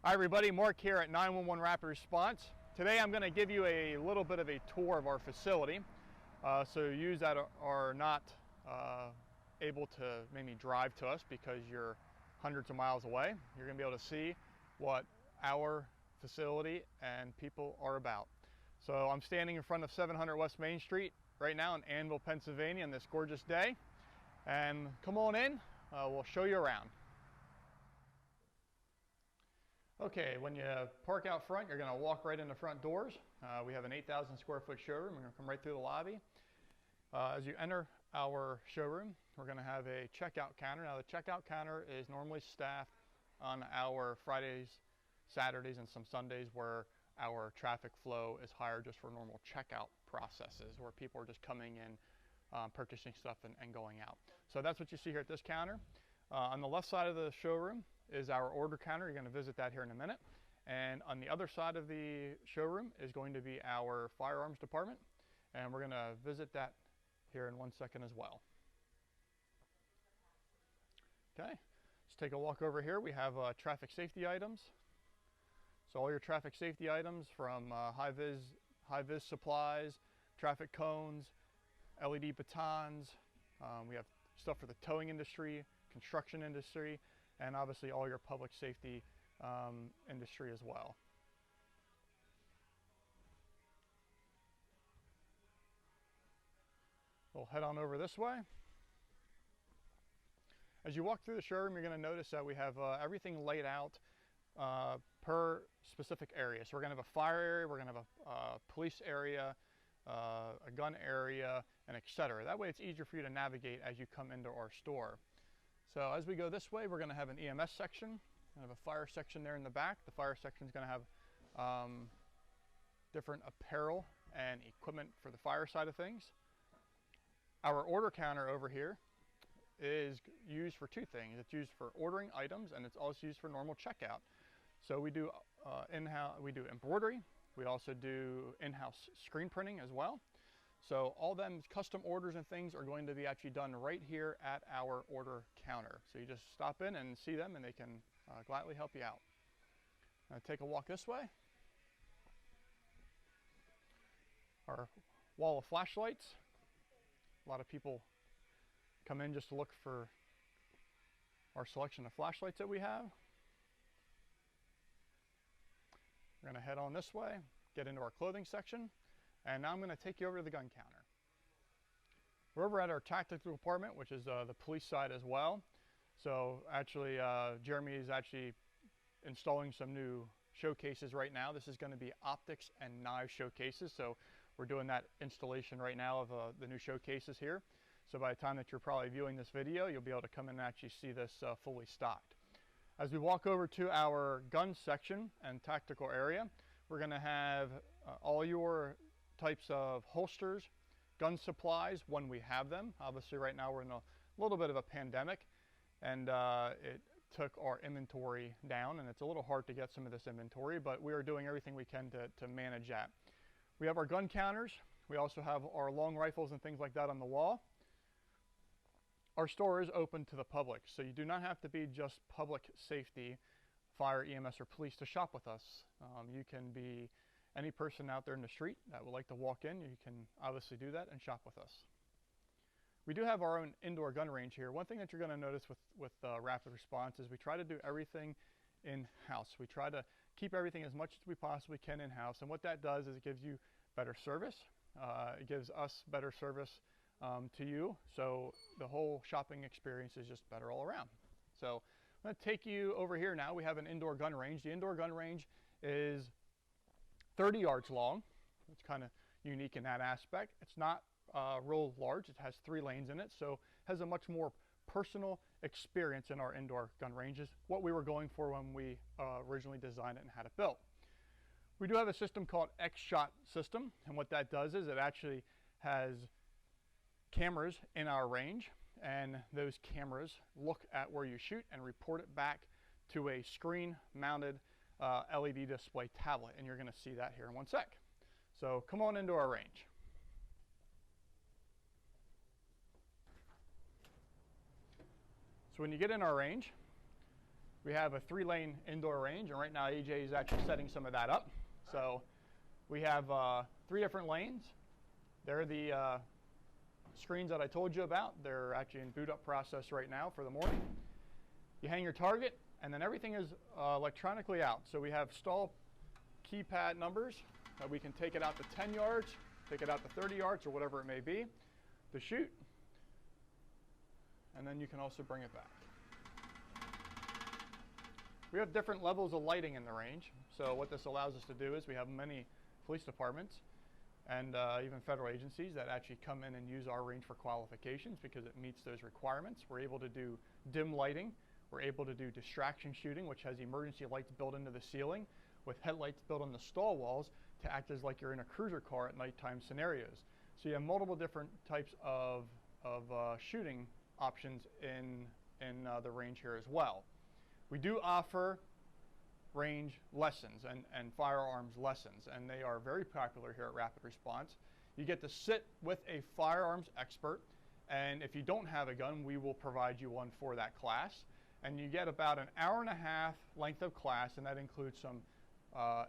Hi everybody, Mark here at 911 Rapid Response. Today I'm going to give you a little bit of a tour of our facility. So you that are not able to maybe drive to us because you're hundreds of miles away, you're going to be able to see what our facility and people are about. So I'm standing in front of 700 West Main Street right now in Annville, Pennsylvania on this gorgeous day. And come on in, we'll show you around. Okay, when you park out front, you're going to walk right in the front doors. We have an 8,000 square foot showroom. We're going to come right through the lobby. As you enter our showroom, we're going to have a checkout counter. Now the checkout counter is normally staffed on our Fridays, Saturdays, and some Sundays where our traffic flow is higher just for normal checkout processes where people are just coming in, purchasing stuff and going out. So that's what you see here at this counter. On the left side of the showroom is our order counter. You're going to visit that here in a minute. And on the other side of the showroom is going to be our firearms department. And we're going to visit that here in 1 second as well. Okay, let's take a walk over here. We have traffic safety items. So all your traffic safety items from high-vis supplies, traffic cones, LED batons. We have stuff for the towing industry, construction industry, and obviously all your public safety industry as well. We'll head on over this way. As you walk through the showroom, you're going to notice that we have everything laid out per specific area. So we're going to have a fire area, we're going to have a police area, a gun area, and etc. That way it's easier for you to navigate as you come into our store. So as we go this way, we're going to have an EMS section. We're going to have a fire section there in the back. The fire section is going to have different apparel and equipment for the fire side of things. Our order counter over here is used for two things. It's used for ordering items, and it's also used for normal checkout. So we do we do embroidery. We also do in-house screen printing as well. So all them custom orders and things are going to be actually done right here at our order counter. So you just stop in and see them and they can gladly help you out. Now take a walk this way. Our wall of flashlights. A lot of people come in just to look for our selection of flashlights that we have. We're going to head on this way, get into our clothing section. And now I'm going to take you over to the gun counter. We're over at our tactical department, which is the police side as well. So actually, Jeremy is actually installing some new showcases right now. This is going to be optics and knife showcases. So we're doing that installation right now of the new showcases here. So by the time that you're probably viewing this video, you'll be able to come in and actually see this fully stocked. As we walk over to our gun section and tactical area, we're going to have all your types of holsters, gun supplies when we have them. Obviously right now we're in a little bit of a pandemic and it took our inventory down, and it's a little hard to get some of this inventory, but we are doing everything we can to manage that. We have our gun counters. We also have our long rifles and things like that on the wall. Our store is open to the public, so you do not have to be just public safety, fire, EMS, or police to shop with us. You can be any person out there in the street that would like to walk in. You can obviously do that and shop with us. We do have our own indoor gun range here. One thing that you're going to notice with Rapid Response is we try to do everything in-house. We try to keep everything as much as we possibly can in-house, and what that does is it gives you better service. It gives us better service to you, so the whole shopping experience is just better all around. So I'm going to take you over here now. We have an indoor gun range. The indoor gun range is 30 yards long. It's kind of unique in that aspect. It's not real large. It has 3 lanes in it, so has a much more personal experience in our indoor gun ranges, what we were going for when we originally designed it and had it built. We do have a system called X-Shot system, and what that does is it actually has cameras in our range, and those cameras look at where you shoot and report it back to a screen mounted LED display tablet, and you're going to see that here in 1 sec. So come on into our range. So when you get in our range, We have a 3-lane indoor range, and right now AJ is actually setting some of that up. So we have 3 different lanes. They're the screens that I told you about. They're actually in boot up process right now for the morning. You hang your target, and then everything is electronically out. So we have stall keypad numbers that we can take it out to 10 yards, take it out to 30 yards, or whatever it may be to shoot. And then you can also bring it back. We have different levels of lighting in the range. So what this allows us to do is we have many police departments and even federal agencies that actually come in and use our range for qualifications because it meets those requirements. We're able to do dim lighting. We're able to do distraction shooting, which has emergency lights built into the ceiling with headlights built on the stall walls to act as like you're in a cruiser car at nighttime scenarios. So you have multiple different types of shooting options in the range here as well. We do offer range lessons and firearms lessons, and they are very popular here at Rapid Response. You get to sit with a firearms expert, and if you don't have a gun, we will provide you one for that class. And you get about an hour-and-a-half length of class, and that includes some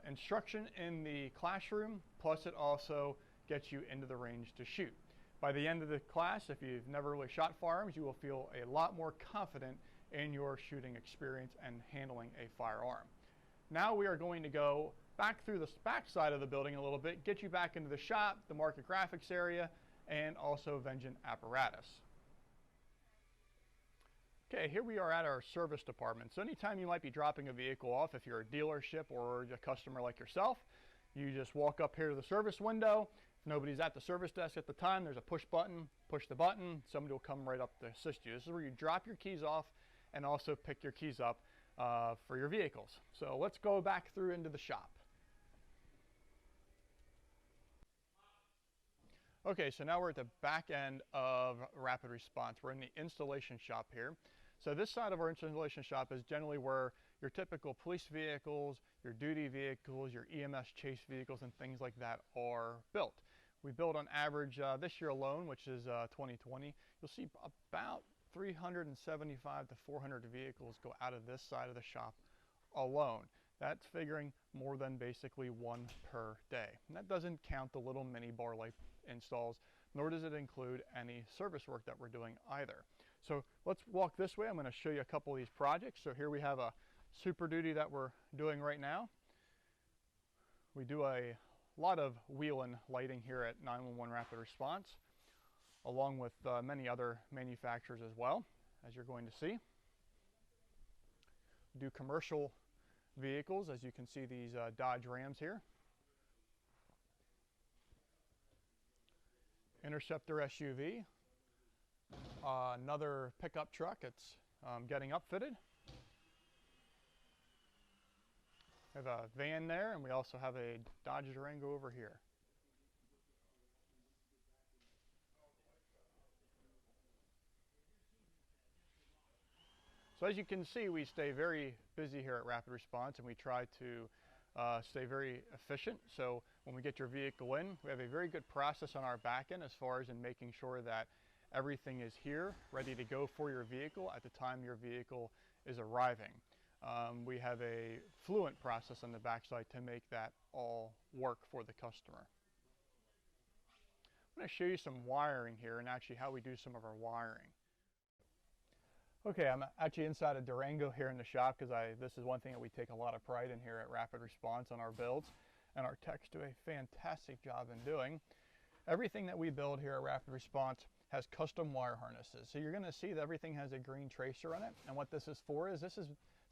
instruction in the classroom, plus it also gets you into the range to shoot. By the end of the class, if you've never really shot firearms, you will feel a lot more confident in your shooting experience and handling a firearm. Now we are going to go back through the back side of the building a little bit, get you back into the shop, the market graphics area, and also Vengeance apparatus. Okay, here we are at our service department. So anytime you might be dropping a vehicle off, if you're a dealership or a customer like yourself, you just walk up here to the service window. If nobody's at the service desk at the time, there's a push button, push the button, somebody will come right up to assist you. This is where you drop your keys off and also pick your keys up for your vehicles. So let's go back through into the shop. Okay, so now we're at the back end of Rapid Response. We're in the installation shop here. So this side of our installation shop is generally where your typical police vehicles, your duty vehicles, your EMS chase vehicles, and things like that are built. We build on average this year alone, which is 2020, you'll see about 375 to 400 vehicles go out of this side of the shop alone. That's figuring more than basically one per day. And that doesn't count the little mini bar light installs, nor does it include any service work that we're doing either. So let's walk this way. I'm going to show you a couple of these projects. So here we have a Super Duty that we're doing right now. We do a lot of wheel and lighting here at 911 Rapid Response, along with many other manufacturers as well, as you're going to see. We do commercial vehicles, as you can see these Dodge Rams here. Interceptor SUV, another pickup truck. It's getting upfitted. We have a van there, and we also have a Dodge Durango over here. So as you can see, we stay very busy here at Rapid Response, and we try to stay very efficient. So when we get your vehicle in, we have a very good process on our back end as far as in making sure that everything is here, ready to go for your vehicle at the time your vehicle is arriving. We have a fluent process on the backside to make that all work for the customer. I'm going to show you some wiring here and actually how we do some of our wiring. Okay, I'm actually inside a Durango here in the shop because this is one thing that we take a lot of pride in here at Rapid Response on our builds, and our techs do a fantastic job in doing. Everything that we build here at Rapid Response has custom wire harnesses. So you're going to see that everything has a green tracer on it, and what this is for is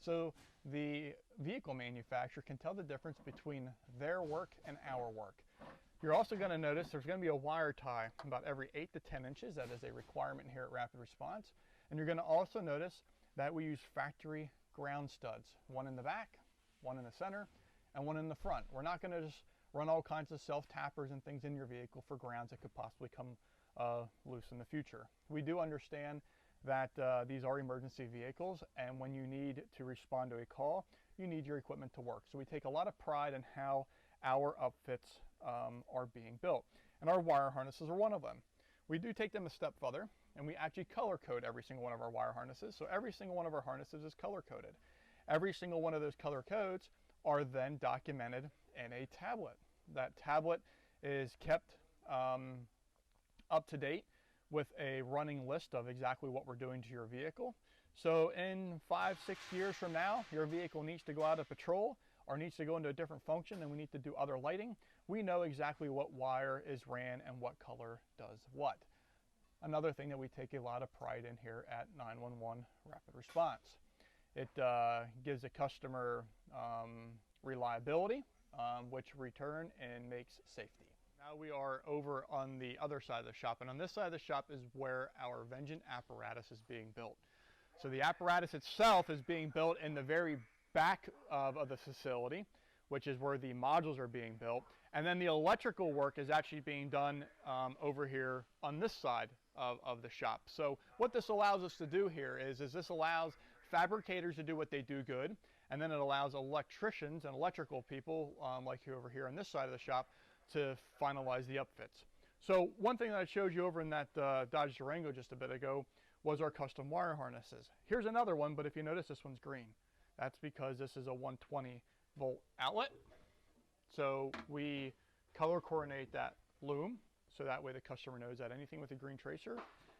so the vehicle manufacturer can tell the difference between their work and our work. You're also going to notice there's going to be a wire tie about every 8 to 10 inches. That is a requirement here at Rapid Response. And you're going to also notice that we use factory ground studs, one in the back, one in the center, and one in the front. We're not going to just run all kinds of self-tappers and things in your vehicle for grounds that could possibly come loose in the future. We do understand that these are emergency vehicles, and when you need to respond to a call, you need your equipment to work. So we take a lot of pride in how our upfits are being built, and our wire harnesses are one of them. We do take them a step further, and we actually color code every single one of our wire harnesses. So every single one of our harnesses is color coded. every single one of those color codes are then documented in a tablet. That tablet is kept up to date with a running list of exactly what we're doing to your vehicle. So in 5-6 years from now, your vehicle needs to go out of patrol or needs to go into a different function and we need to do other lighting. We know exactly what wire is ran and what color does what. Another thing that we take a lot of pride in here at 911 Rapid Response. It gives a customer reliability, which return and makes safety. Now we are over on the other side of the shop, and on this side of the shop is where our Vengeance apparatus is being built. So the apparatus itself is being built in the very back of the facility, which is where the modules are being built. And then the electrical work is actually being done over here on this side of the shop. So what this allows us to do here is this allows fabricators to do what they do good, and then it allows electricians and electrical people like you over here on this side of the shop to finalize the upfits. So one thing that I showed you over in that Dodge Durango just a bit ago was our custom wire harnesses. Here's another one, but if you notice, this one's green. That's because this is a 120 volt outlet. So we color coordinate that loom so that way the customer knows that anything with a green tracer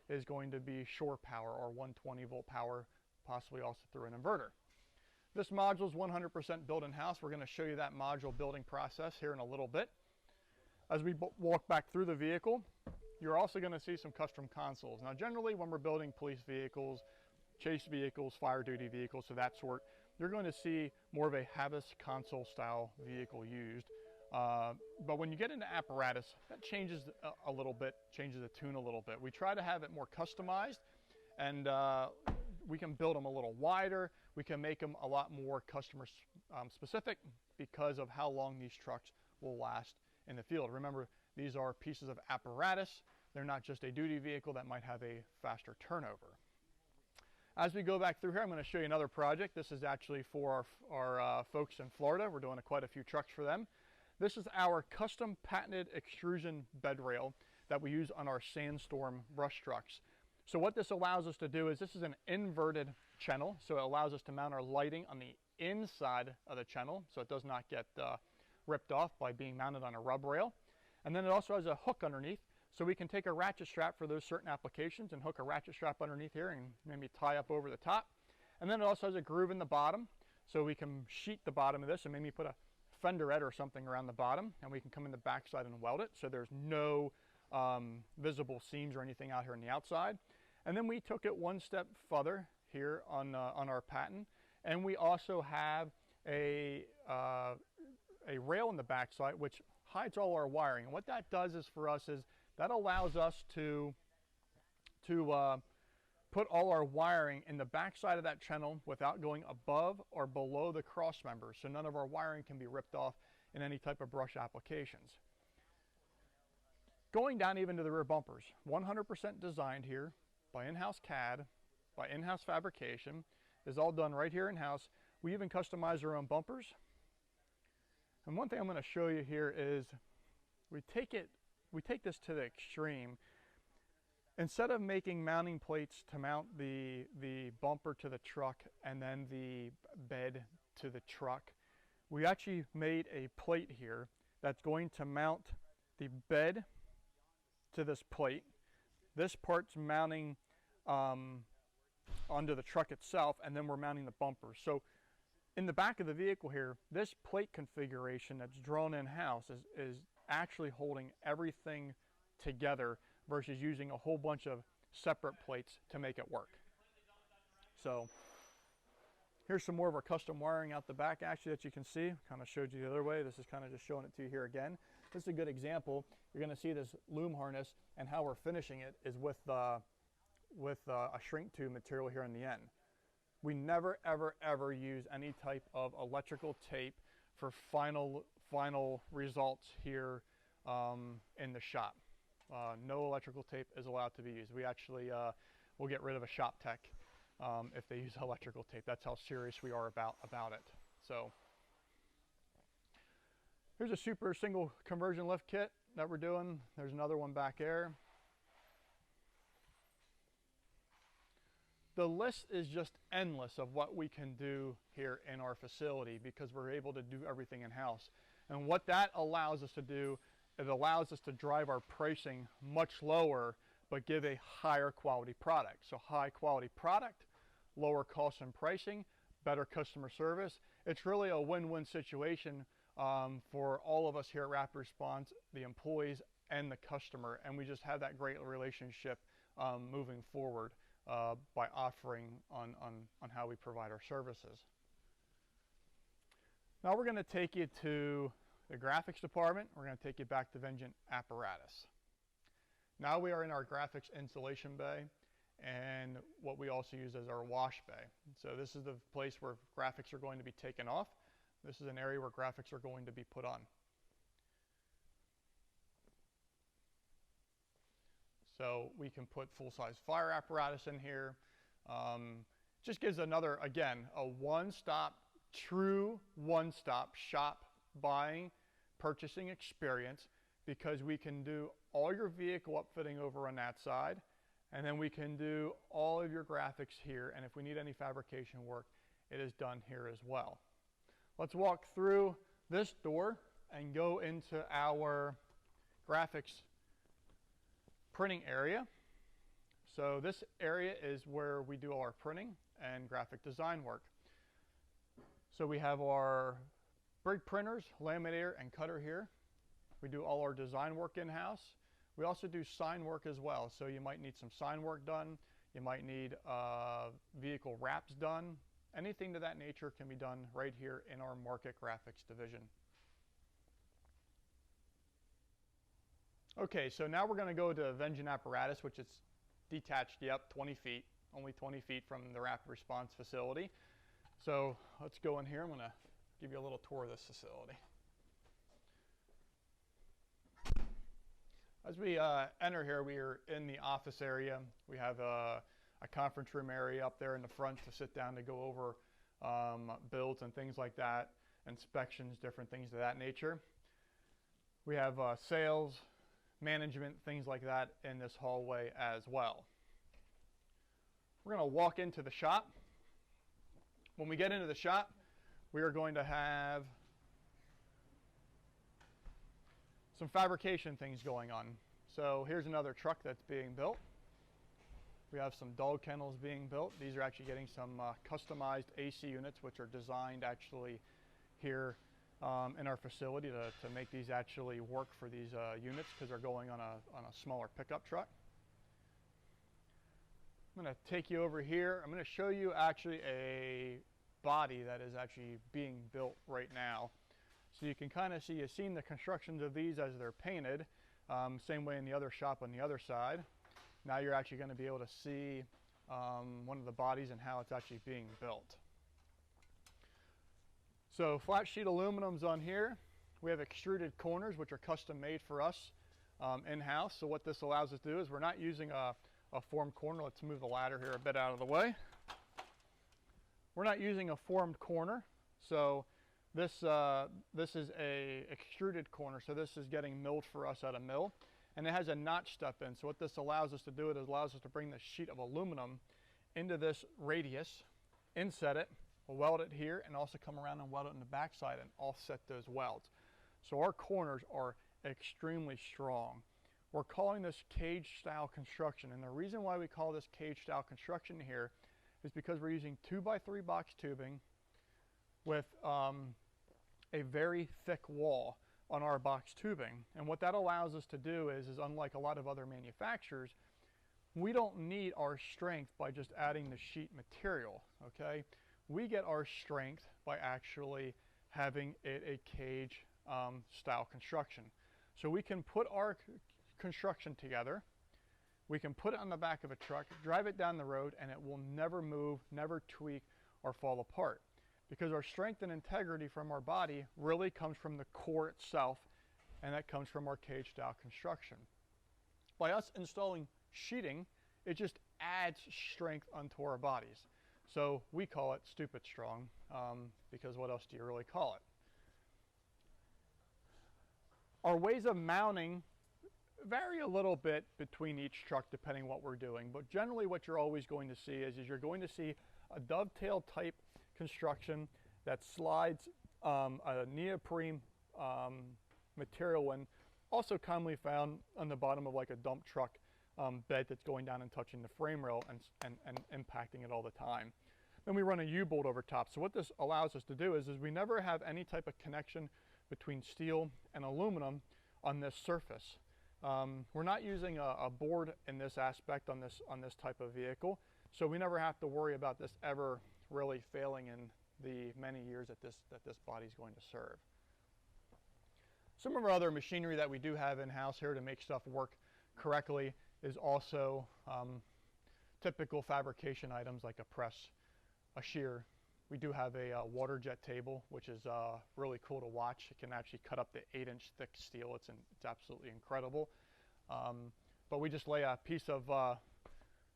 is going to be shore power or 120 volt power, possibly also through an inverter. This module is 100% built in-house. We're going to show you that module building process here in a little bit. As we walk back through the vehicle, you're also going to see some custom consoles. Now generally when we're building police vehicles, chase vehicles, fire duty vehicles of that sort, you're going to see more of a Havas console style vehicle used. But when you get into apparatus, that changes a little bit, changes the tune a little bit. We try to have it more customized, and we can build them a little wider. We can make them a lot more customer specific because of how long these trucks will last in the field. Remember, these are pieces of apparatus. They're not just a duty vehicle that might have a faster turnover. As we go back through here, I'm going to show you another project. This is actually for our folks in Florida. We're doing quite a few trucks for them. This is our custom patented extrusion bed rail that we use on our Sandstorm brush trucks. So what this allows us to do is this is an inverted channel, so it allows us to mount our lighting on the inside of the channel so it does not get ripped off by being mounted on a rub rail. And then it also has a hook underneath, so we can take a ratchet strap for those certain applications and hook a ratchet strap underneath here and maybe tie up over the top. And then it also has a groove in the bottom, so we can sheet the bottom of this and maybe put a fenderette or something around the bottom, and we can come in the backside and weld it so there's no visible seams or anything out here on the outside. And then we took it one step further here on our patent, and we also have a rail in the backside which hides all our wiring. And what that does is for us is that allows us to put all our wiring in the backside of that channel without going above or below the cross members, so none of our wiring can be ripped off in any type of brush applications. Going down even to the rear bumpers, 100% designed here by in-house CAD, by in-house fabrication, is all done right here in-house. We even customize our own bumpers. And one thing I'm going to show you here is we take this to the extreme. Instead of making mounting plates to mount the bumper to the truck and then the bed to the truck, we actually made a plate here that's going to mount the bed to this plate. This part's mounting onto the truck itself, and then we're mounting the bumper. So in the back of the vehicle here, this plate configuration that's drawn in-house is actually holding everything together versus using a whole bunch of separate plates to make it work. So here's some more of our custom wiring out the back actually that you can see. Kind of showed you the other way. This is kind of just showing it to you here again. This is a good example. You're going to see this loom harness, and how we're finishing it is with a shrink tube material here in the end. We never ever use any type of electrical tape for final results here in the shop. No electrical tape is allowed to be used. We actually will get rid of a shop tech if they use electrical tape. That's how serious we are about it. So here's a super single conversion lift kit that we're doing. There's another one back there. the list is just endless of what we can do here in our facility because we're able to do everything in-house. And what that allows us to do, it allows us to drive our pricing much lower but give a higher quality product. So high quality product, lower cost and pricing, better customer service. It's really a win-win situation for all of us here at Rapid Response, the employees and the customer, and we just have that great relationship moving forward by offering on how we provide our services. Now we're going to take you to the graphics department. We're going to take you back to Vengeance Apparatus. Now we are in our graphics installation bay and what we also use as our wash bay. So this is the place where graphics are going to be taken off. This is an area where graphics are going to be put on. So we can put full-size fire apparatus in here. Just gives another, again, a one-stop, true one-stop shop buying, purchasing experience, because we can do all your vehicle upfitting over on that side, and then we can do all of your graphics here, and if we need any fabrication work, it is done here as well. Let's walk through this door and go into our graphics printing area. So this area is where we do all our printing and graphic design work. So we have our big printers, laminator, and cutter here. We do all our design work in-house. We also do sign work as well. So you might need some sign work done. You might need vehicle wraps done. Anything to that nature can be done right here in our Market Graphics division. Okay, so now we're going to go to Vengeance Apparatus, which is detached, yep, 20 feet, only 20 feet from the Rapid Response facility. So let's go in here. I'm going to give you a little tour of this facility. As we enter here, we are in the office area. We have a conference room area up there in the front to sit down to go over builds and things like that, inspections, different things of that nature. We have sales, management, things like that in this hallway as well. We're going to walk into the shop. When we get into the shop, we are going to have some fabrication things going on. So here's another truck that's being built. We have some dog kennels being built. These are actually getting some customized AC units, which are designed actually here in our facility to make these actually work for these units because they're going on a smaller pickup truck. I'm going to take you over here. I'm going to show you actually a body that is actually being built right now. So you can kind of see, you've seen the constructions of these as they're painted, same way in the other shop on the other side. Now you're actually going to be able to see one of the bodies and how it's actually being built. So flat sheet aluminum's on here. We have extruded corners, which are custom made for us in-house. So what this allows us to do is we're not using a formed corner. Let's move the ladder here a bit out of the way. We're not using a formed corner. So this is a extruded corner. So this is getting milled for us at a mill. And it has a notch step in. So what this allows us to do, it allows us to bring this sheet of aluminum into this radius, inset it, we'll weld it here, and also come around and weld it in the backside and offset those welds. So our corners are extremely strong. We're calling this cage style construction. And the reason why we call this cage style construction here is because we're using 2x3 box tubing with a very thick wall on our box tubing. And what that allows us to do is unlike a lot of other manufacturers, we don't need our strength by just adding the sheet material, okay? We get our strength by actually having it a cage style construction. So we can put our construction together, we can put it on the back of a truck, drive it down the road, and it will never move, never tweak, or fall apart. Because our strength and integrity from our body really comes from the core itself, and that comes from our cage style construction. By us installing sheeting, it just adds strength onto our bodies. So we call it stupid strong, because what else do you really call it? Our ways of mounting vary a little bit between each truck depending what we're doing, but generally what you're always going to see is you're going to see a dovetail type construction that slides a neoprene material in, also commonly found on the bottom of like a dump truck bed that's going down and touching the frame rail and impacting it all the time. Then we run a U-bolt over top. So what this allows us to do is we never have any type of connection between steel and aluminum on this surface. We're not using a board in this aspect on this type of vehicle, so we never have to worry about this ever really failing in the many years that this body is going to serve. Some of our other machinery that we do have in-house here to make stuff work correctly is also typical fabrication items like a press, a shear. We do have a water jet table, which is really cool to watch. It can actually cut up to 8-inch thick steel. It's absolutely incredible. But we just lay a piece of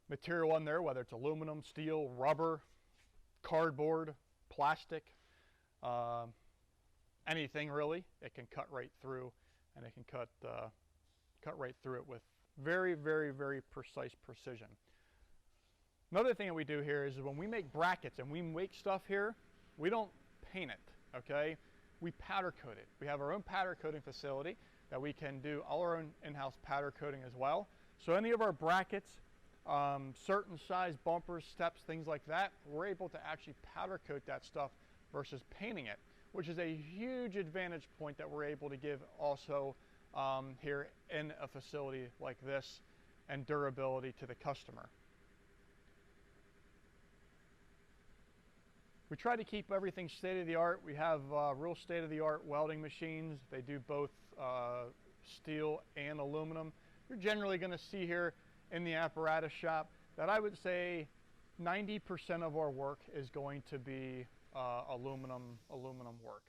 material on there, whether it's aluminum, steel, rubber, cardboard, plastic, anything really. It can cut right through, and it can cut right through it with very, very, very precise precision. Another thing that we do here is when we make brackets and we make stuff here, we don't paint it, okay? We powder coat it. We have our own powder coating facility that we can do all our own in-house powder coating as well. So any of our brackets, certain size bumpers, steps, things like that, we're able to actually powder coat that stuff versus painting it, which is a huge advantage point that we're able to give also here in a facility like this, and durability to the customer. We try to keep everything state-of-the-art. We have real state-of-the-art welding machines. They do both steel and aluminum. You're generally going to see here in the apparatus shop that I would say 90% of our work is going to be aluminum work.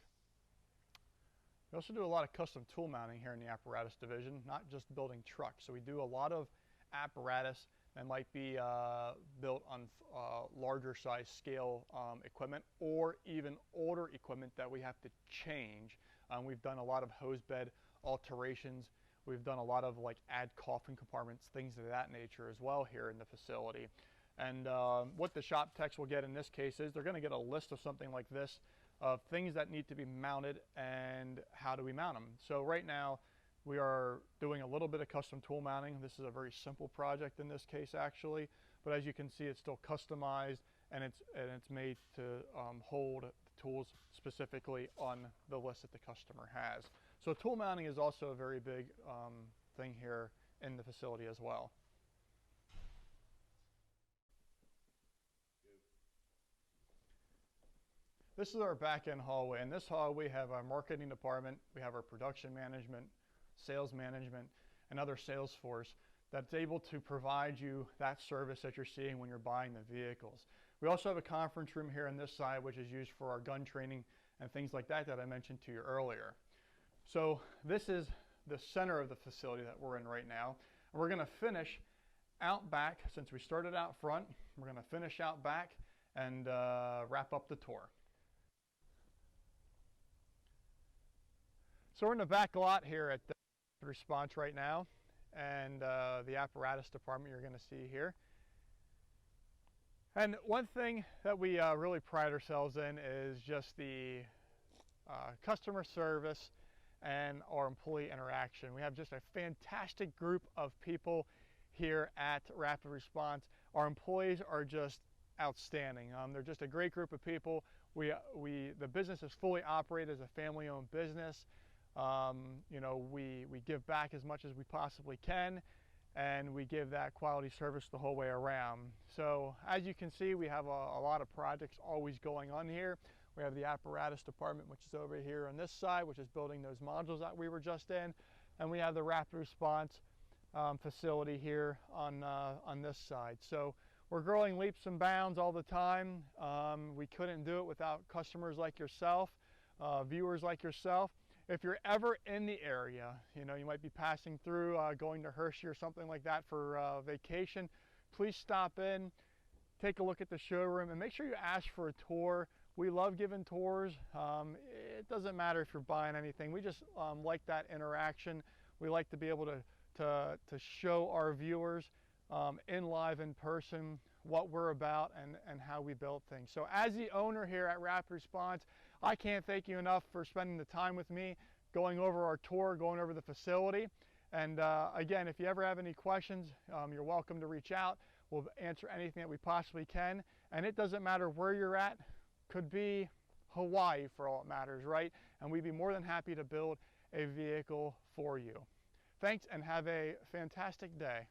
We also do a lot of custom tool mounting here in the apparatus division, not just building trucks. So we do a lot of apparatus that might be built on larger size scale equipment, or even older equipment that we have to change. We've done a lot of hose bed alterations. We've done a lot of like add coffin compartments, things of that nature as well here in the facility. And what the shop techs will get in this case is they're going to get a list of something like this of things that need to be mounted and how do we mount them. So right now we are doing a little bit of custom tool mounting. This is a very simple project in this case actually, but as you can see, it's still customized, and it's made to hold the tools specifically on the list that the customer has. So tool mounting is also a very big thing here in the facility as well. This is our back-end hallway. In this hallway, we have our marketing department, we have our production management, sales management, and other sales force that's able to provide you that service that you're seeing when you're buying the vehicles. We also have a conference room here on this side, which is used for our gun training and things like that that I mentioned to you earlier. So this is the center of the facility that we're in right now. And we're going to finish out back. Since we started out front, we're going to finish out back and wrap up the tour. So we're in the back lot here at the response right now, and the apparatus department you're going to see here. And one thing that we really pride ourselves in is just the customer service and our employee interaction. We have just a fantastic group of people here at Rapid Response. Our employees are just outstanding. They're just a great group of people. The business is fully operated as a family-owned business. You know, we give back as much as we possibly can, and we give that quality service the whole way around. So as you can see, we have a lot of projects always going on here. We have the apparatus department, which is over here on this side, which is building those modules that we were just in, and we have the Rapid Response facility here on this side. So we're growing leaps and bounds all the time. We couldn't do it without customers like yourself, viewers like yourself. If you're ever in the area, you know, you might be passing through, going to Hershey or something like that for vacation, please stop in, take a look at the showroom, and make sure you ask for a tour. We love giving tours. It doesn't matter if you're buying anything. We just like that interaction. We like to be able to to show our viewers in person what we're about and how we build things. So as the owner here at Rapid Response, I can't thank you enough for spending the time with me, going over our tour, going over the facility. And again, if you ever have any questions, you're welcome to reach out. We'll answer anything that we possibly can. And it doesn't matter where you're at, could be Hawaii for all it matters, right? And we'd be more than happy to build a vehicle for you. Thanks and have a fantastic day.